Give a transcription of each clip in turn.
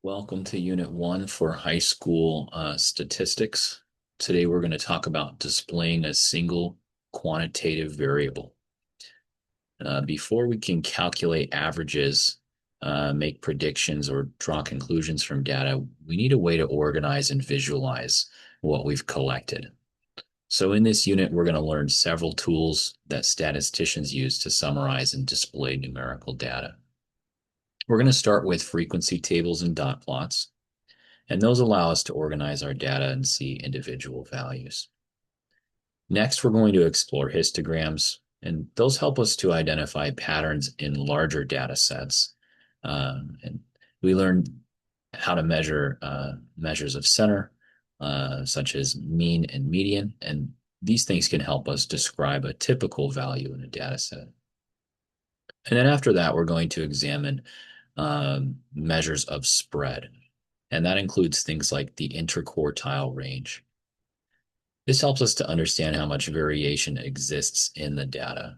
Welcome to Unit 1 for high school statistics. Today we're going to talk about displaying a single quantitative variable. Before we can calculate averages, make predictions, or draw conclusions from data, we need a way to organize and visualize what we've collected. So in this unit, we're going to learn several tools that statisticians use to summarize and display numerical data. We're going to start with frequency tables and dot plots. And those allow us to organize our data and see individual values. Next, we're going to explore histograms, and those help us to identify patterns in larger data sets. And we learn how to measure measures of center, such as mean and median, and these things can help us describe a typical value in a data set. And then after that, we're going to examine measures of spread. And that includes things like the interquartile range. This helps us to understand how much variation exists in the data.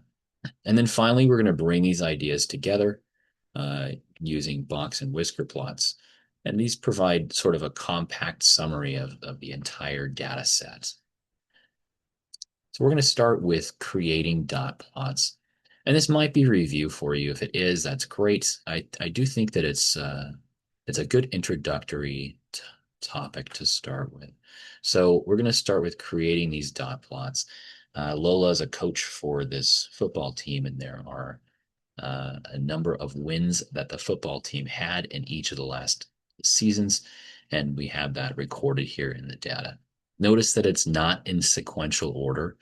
And then finally, we're going to bring these ideas together using box and whisker plots. And these provide sort of a compact summary of the entire data set. So we're going to start with creating dot plots. And this might be review for you. If it is, that's great. I do think that it's a good introductory topic to start with. So we're going to start with creating these dot plots. Lola is a coach for this football team, and there are a number of wins that the football team had in each of the last seasons, and we have that recorded here in the data. Notice that it's not in sequential order.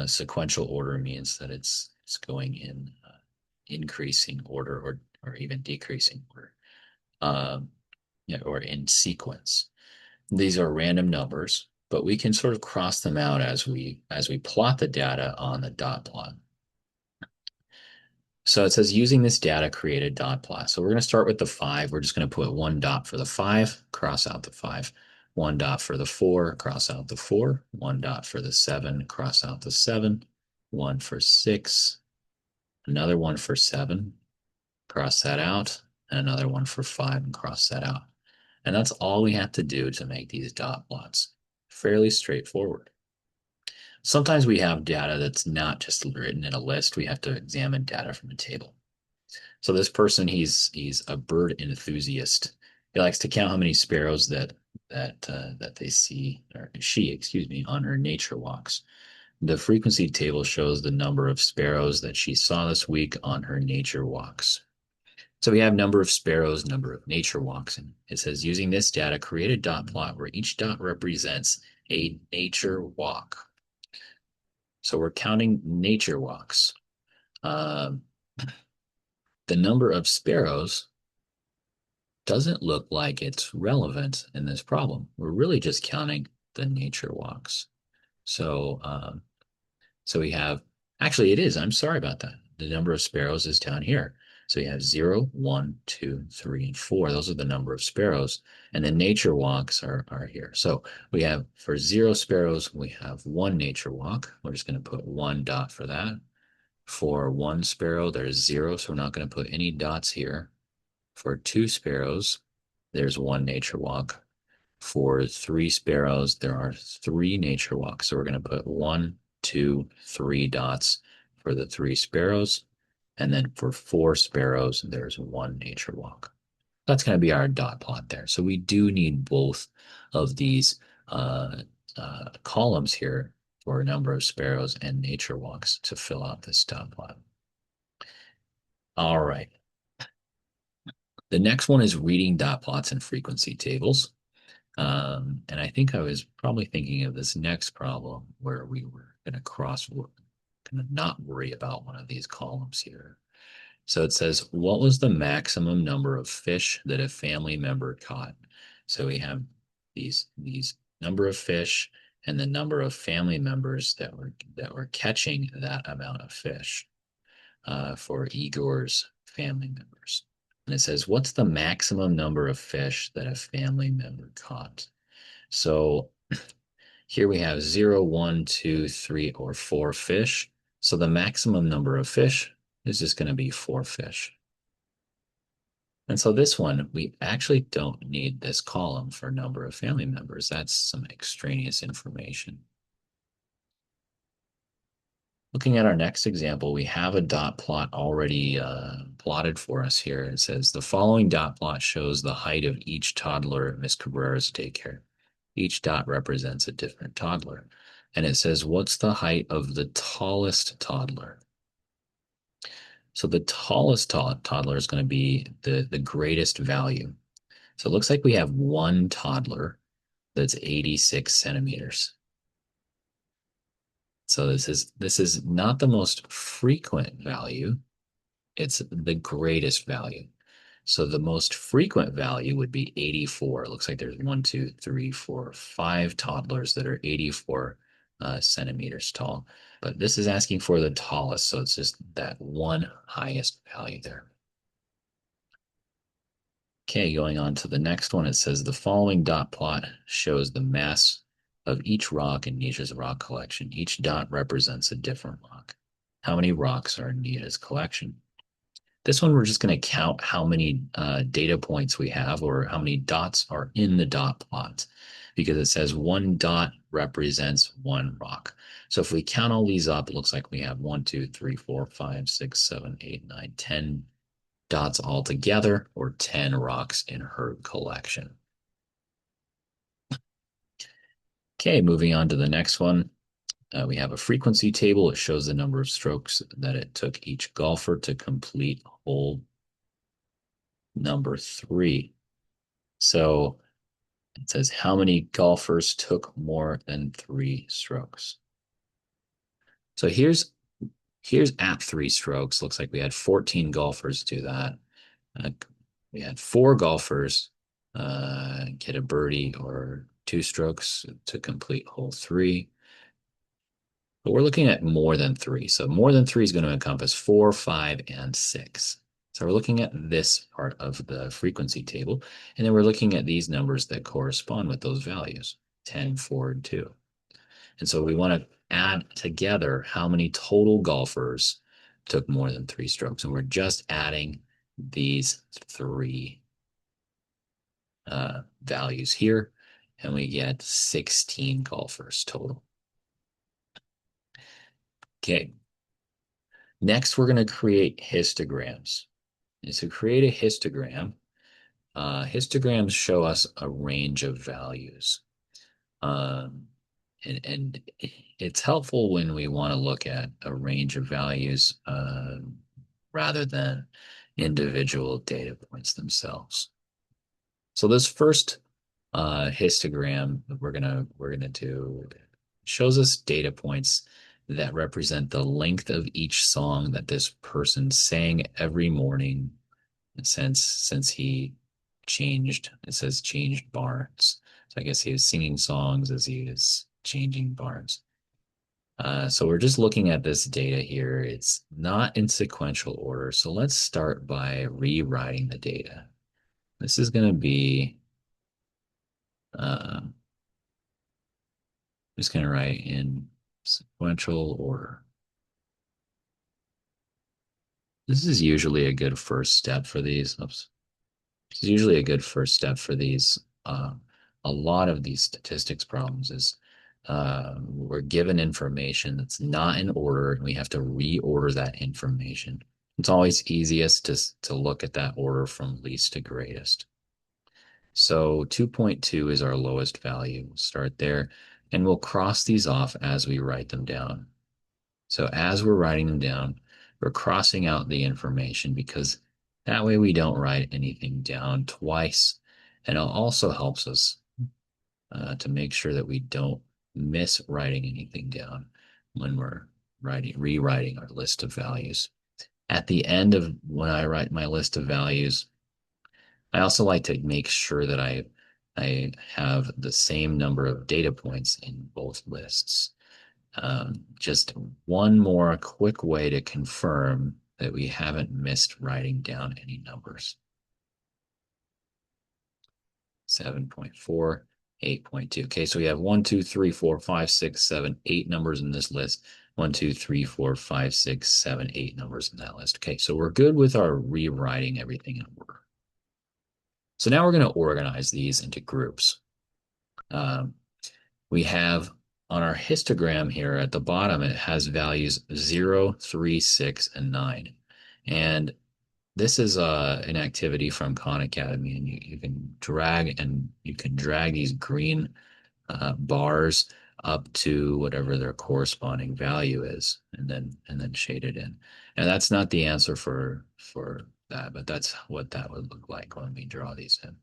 Sequential order means that it's going in increasing order or even decreasing order. Or in sequence. These are random numbers, but we can sort of cross them out as we plot the data on the dot plot. So it says using this data, create a dot plot. So we're going to start with the 5. We're just going to put one dot for the 5, cross out the 5. One dot for the 4, cross out the 4. One dot for the 7, cross out the 7. One for 6. Another one for 7, cross that out. And another one for 5 and cross that out. And that's all we have to do to make these dot plots. Fairly straightforward. Sometimes we have data that's not just written in a list. We have to examine data from a table. So this person, he's a bird enthusiast. He likes to count how many sparrows that they see, or she, excuse me, on her nature walks. The frequency table shows the number of sparrows that she saw this week on her nature walks. So we have number of sparrows, number of nature walks, and it says using this data, create a dot plot where each dot represents a nature walk. So we're counting nature walks. The number of sparrows doesn't look like it's relevant in this problem. We're really just counting the nature walks. So, so we have, actually it is, I'm sorry about that. The number of sparrows is down here. So you have 0, 1, 2, 3, and 4. Those are the number of sparrows. And the nature walks are here. So we have, for 0 sparrows, we have 1 nature walk. We're just going to put 1 dot for that. For 1 sparrow, there's 0, so we're not going to put any dots here. For 2 sparrows, there's 1 nature walk. For 3 sparrows, there are 3 nature walks. So we're going to put 1, 2, 3 dots for the 3 sparrows. And then for 4 sparrows, there's 1 nature walk. That's going to be our dot plot there. So we do need both of these columns here for a number of sparrows and nature walks to fill out this dot plot. All right. The next one is reading dot plots and frequency tables. And I think I was probably thinking of this next problem where we were going to going to not worry about one of these columns here. So it says, what was the maximum number of fish that a family member caught? So we have these number of fish and the number of family members that were catching that amount of fish for Igor's family members. And it says, what's the maximum number of fish that a family member caught? So here we have 0, 1, 2, 3, or 4 fish. So the maximum number of fish is just going to be 4 fish. And so this one, we actually don't need this column for number of family members. That's some extraneous information. Looking at our next example, we have a dot plot already plotted for us here. It says the following dot plot shows the height of each toddler at Miss Cabrera's daycare. Each dot represents a different toddler. And it says, what's the height of the tallest toddler? So the tallest toddler is going to be the greatest value. So it looks like we have one toddler that's 86 centimeters. So this is not the most frequent value. It's the greatest value. So the most frequent value would be 84. It looks like there's 1, 2, 3, 4, 5 toddlers that are 84 centimeters tall. But this is asking for the tallest, so it's just that one highest value there. Okay, going on to the next one, it says the following dot plot shows the mass of each rock in Nita's rock collection. Each dot represents a different rock. How many rocks are in Nita's collection? This one, we're just going to count how many data points we have or how many dots are in the dot plot because it says one dot represents one rock. So if we count all these up, it looks like we have 1, 2, 3, 4, 5, 6, 7, 8, 9, 10 dots all together or 10 rocks in her collection. Okay, moving on to the next one. We have a frequency table. It shows the number of strokes that it took each golfer to complete hole number 3. So it says how many golfers took more than 3 strokes. So here's at 3 strokes. Looks like we had 14 golfers do that. We had 4 golfers get a birdie or 2 strokes to complete hole 3. But we're looking at more than 3. So more than 3 is going to encompass 4, 5, and 6. So we're looking at this part of the frequency table, and then we're looking at these numbers that correspond with those values, 10, 4, and 2. And so we want to add together how many total golfers took more than 3 strokes. And we're just adding these 3 values here, and we get 16 golfers total. Okay. Next, we're going to create histograms. And to create a histogram, histograms show us a range of values. And it's helpful when we want to look at a range of values rather than individual data points themselves. So this first histogram that we're gonna do shows us data points that represent the length of each song that this person sang every morning since he changed. It says changed barns. So I guess he was singing songs as he was changing barns. So we're just looking at this data here. It's not in sequential order. So let's start by rewriting the data. This is going to be, I'm just going to write in sequential order. This is usually a good first step for these. Oops. This is usually a good first step for these. A lot of these statistics problems is we're given information that's not in order, and we have to reorder that information. It's always easiest to look at that order from least to greatest. So 2.2 is our lowest value. We'll start there, and we'll cross these off as we write them down. So as we're writing them down, we're crossing out the information because that way we don't write anything down twice. And it also helps us to make sure that we don't miss writing anything down when we're rewriting our list of values. At the end of when I write my list of values, I also like to make sure that I have the same number of data points in both lists. Just one more quick way to confirm that we haven't missed writing down any numbers. 7.4, 8.2. Okay, so we have 1, 2, 3, 4, 5, 6, 7, 8 numbers in this list. 1, 2, 3, 4, 5, 6, 7, 8 numbers in that list. Okay, so we're good with our rewriting everything in order. So now we're going to organize these into groups. Um, we have on our histogram here at the bottom, it has values 0, 3, 6, and 9. And this is an activity from Khan Academy, and you can drag these green bars up to whatever their corresponding value is, and then shade it in. And that's not the answer for that, but that's what that would look like when we draw these in.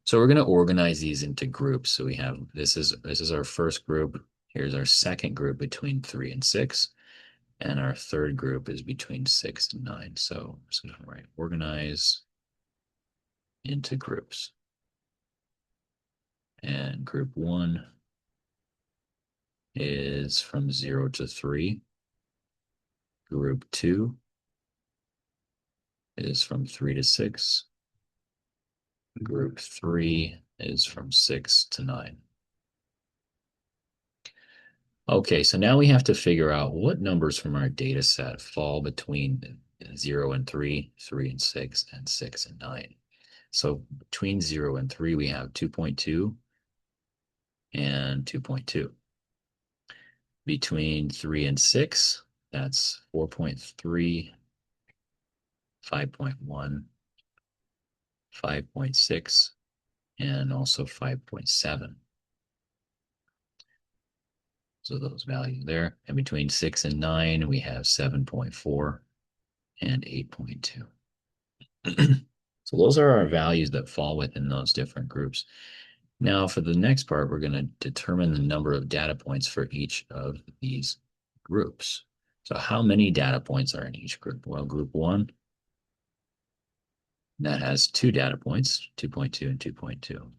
So we're going to organize these into groups. So we have this is our first group. Here's our second group between 3 and 6, and our third group is between 6 and 9. So I'm just going to write organize into groups. And group 1 is from 0 to 3. Group 2 is from 3 to 6. Group 3 is from 6 to 9. Okay, so now we have to figure out what numbers from our data set fall between 0 and 3, 3 and 6, and 6 and 9. So between 0 and 3, we have 2.2 and 2.2. Between 3 and 6, that's 4.3, 5.1, 5.6, and also 5.7. So those values there. And between 6 and 9, we have 7.4 and 8.2. So those are our values that fall within those different groups. Now, for the next part, we're going to determine the number of data points for each of these groups. So how many data points are in each group? Well, group 1, that has 2 data points, 2.2 and 2.2.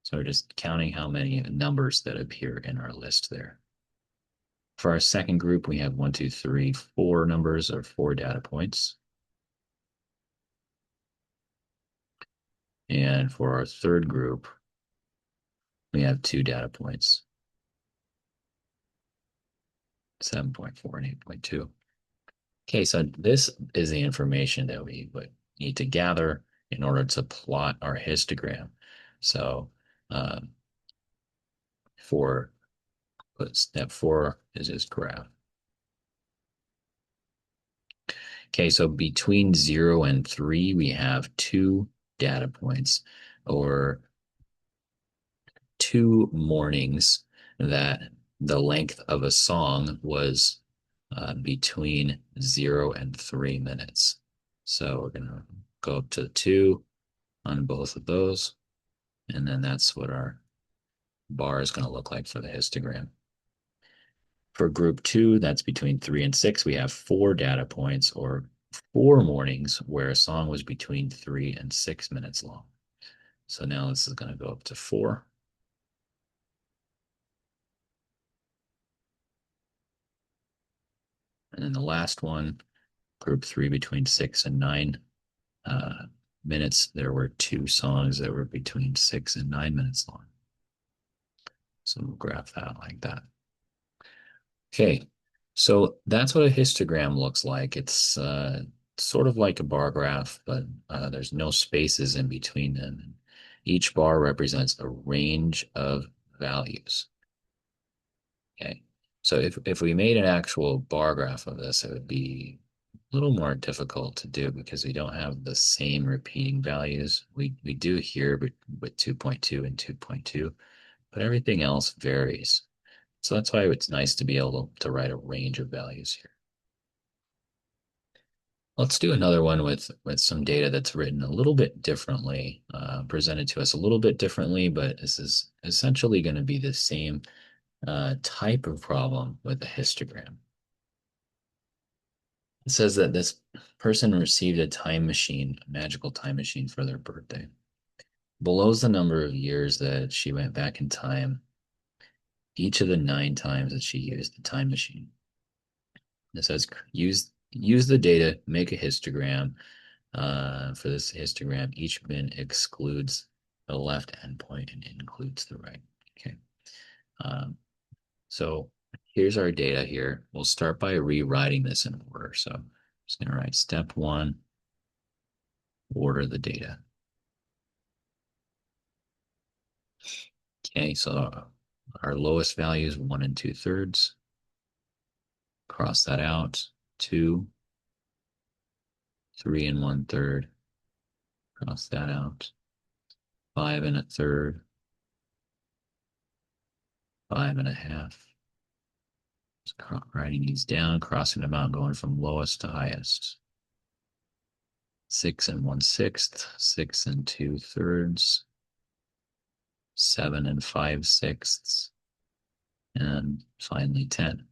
So we're just counting how many numbers that appear in our list there. For our second group, we have 1, 2, 3, 4 numbers or 4 data points. And for our third group, we have 2 data points, 7.4 and 8.2. Okay, so this is the information that we would need to gather in order to plot our histogram. So um, for step 4 is this graph. Okay, so between 0 and 3, we have 2 data points or 2 mornings that the length of a song was between 0 and 3 minutes. So we're going to go up to 2 on both of those, and then that's what our bar is going to look like for the histogram. For group 2, that's between 3 and 6, we have 4 data points or 4 mornings where a song was between 3 and 6 minutes long. So now this is going to go up to 4. And then the last one, group 3, between 6 and 9 minutes, there were 2 songs that were between 6 and 9 minutes long. So we'll graph that like that. Okay, so that's what a histogram looks like. It's sort of like a bar graph, but there's no spaces in between them. Each bar represents a range of values. Okay, so if we made an actual bar graph of this, it would be a little more difficult to do because we don't have the same repeating values. We do here with 2.2 and 2.2, but everything else varies. So that's why it's nice to be able to write a range of values here. Let's do another one with some data that's written a little bit differently, presented to us a little bit differently, but this is essentially going to be the same type of problem with a histogram. It says that this person received a time machine, a magical time machine for their birthday. Below is the number of years that she went back in time, each of the 9 times that she used the time machine. It says use the data, make a histogram. For this histogram, each bin excludes the left endpoint and includes the right. Okay. So here's our data here. We'll start by rewriting this in order. So I'm just going to write step 1, order the data. Okay, so our lowest value is 1 and 2/3. Cross that out. 2, 3 and 1/3. Cross that out. 5 and 1/3. 5 and 1/2. Just writing these down, crossing them out, going from lowest to highest. 6 and 1/6. 6 and 2/3. 7 and 5/6. And finally 10.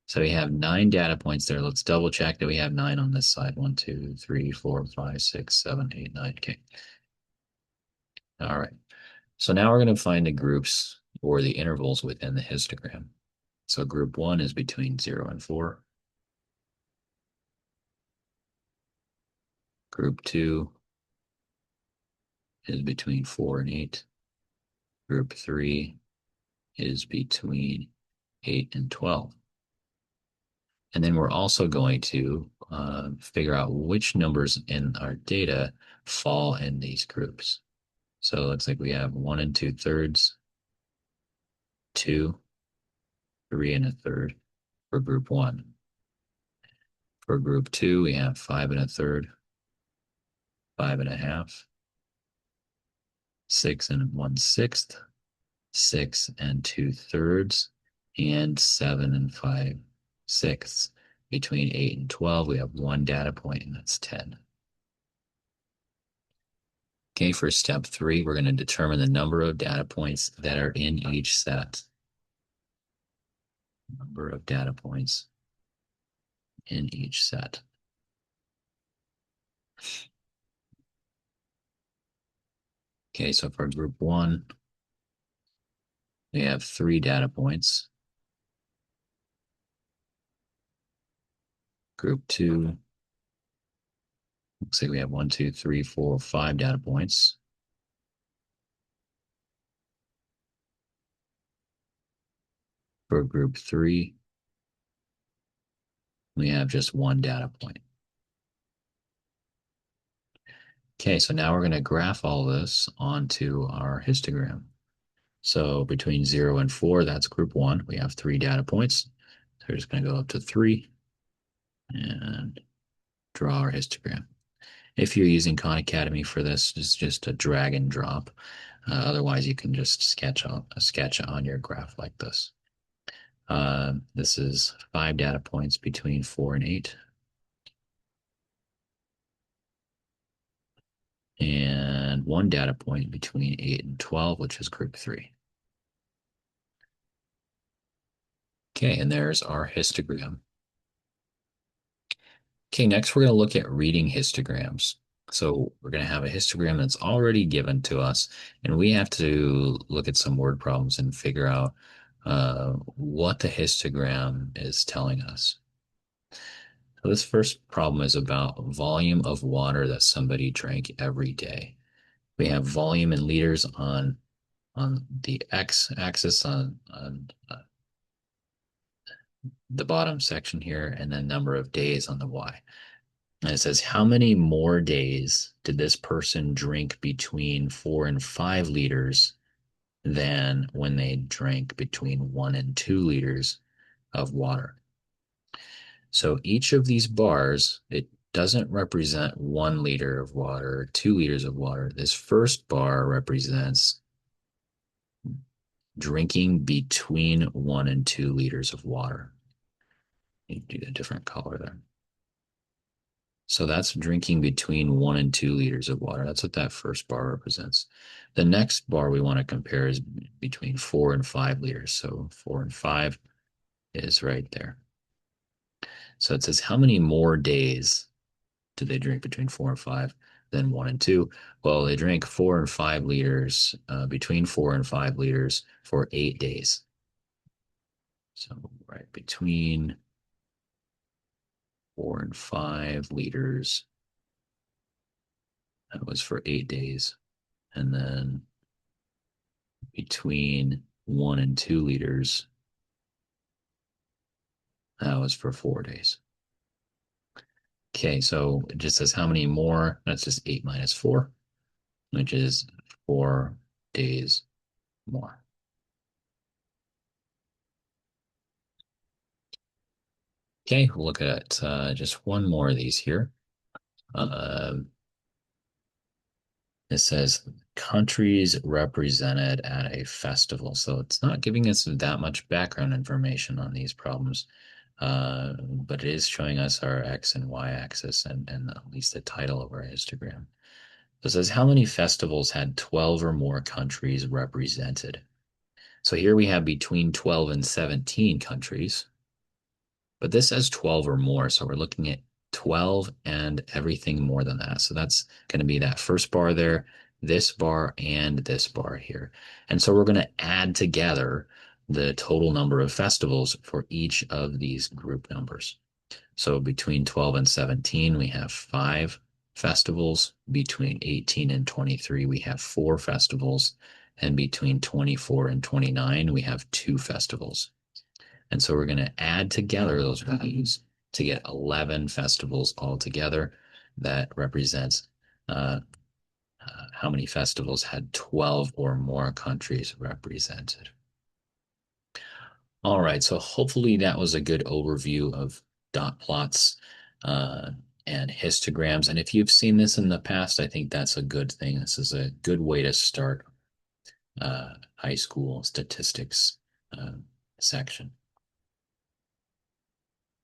So we have 9 data points there. Let's double check that we have 9 on this side. 1, 2, 3, 4, 5, 6, 7, 8, 9. Okay. All right. So now we're going to find the groups or the intervals within the histogram. So group 1 is between 0 and 4. Group 2 is between 4 and 8. Group 3 is between 8 and 12. And then we're also going to figure out which numbers in our data fall in these groups. So it looks like we have 1 and 2/3, 2, 3 and 1/3 for group 1. For group 2, we have 5 and 1/3, 5 and 1/2, 6 and 1/6, 6 and 2/3, and 7 and 5/6. Between 8 and 12, we have 1 data point, and that's 10. Okay, for step 3, we're going to determine the number of data points that are in each set. Number of data points in each set. Okay, so for group 1, we have 3 data points. Group 2, looks like we have 1, 2, 3, 4, 5 data points. For group 3, we have just 1 data point. Okay, so now we're going to graph all this onto our histogram. So between 0 and 4, that's group 1. We have 3 data points. So we're just going to go up to 3 and draw our histogram. If you're using Khan Academy for this, it's just a drag and drop. Otherwise, you can just sketch on your graph like this. This is 5 data points between 4 and 8. And 1 data point between 8 and 12, which is group 3. Okay, and there's our histogram. Okay, next we're going to look at reading histograms. So we're going to have a histogram that's already given to us, and we have to look at some word problems and figure out what the histogram is telling us. So this first problem is about volume of water that somebody drank every day. We have volume in liters on the x-axis on the bottom section here, and then number of days on the y. And it says, how many more days did this person drink between 4 and 5 liters than when they drank between 1 and 2 liters of water? So each of these bars, it doesn't represent 1 liter of water or 2 liters of water. This first bar represents drinking between 1 and 2 liters of water. You do a different color there. So that's drinking between 1 and 2 liters of water. That's what that first bar represents. The next bar we want to compare is between 4 and 5 liters. So 4 and 5 is right there. So it says, how many more days do they drink between 4 and 5 than 1 and 2? Well, they drank 4 and 5 liters, between 4 and 5 liters for 8 days. So right between 4 and 5 liters, that was for 8 days. And then between 1 and 2 liters, that was for 4 days. Okay, so it just says how many more. That's just 8 minus 4, which is 4 days more. Okay, we'll look at just one more of these here. Uh, it says countries represented at a festival. So it's not giving us that much background information on these problems, but it is showing us our X and Y axis and at least the title of our histogram. So it says how many festivals had 12 or more countries represented? So here we have between 12 and 17 countries. But this says 12 or more, so we're looking at 12 and everything more than that. So that's going to be that first bar there, this bar, and this bar here. And so we're going to add together the total number of festivals for each of these group numbers. So between 12 and 17, we have 5 festivals. Between 18 and 23, we have 4 festivals. And between 24 and 29, we have 2 festivals. And so we're going to add together those values to get 11 festivals altogether. That represents how many festivals had 12 or more countries represented. All right, so hopefully that was a good overview of dot plots uh, and histograms. And if you've seen this in the past, I think that's a good thing. This is a good way to start high school statistics section.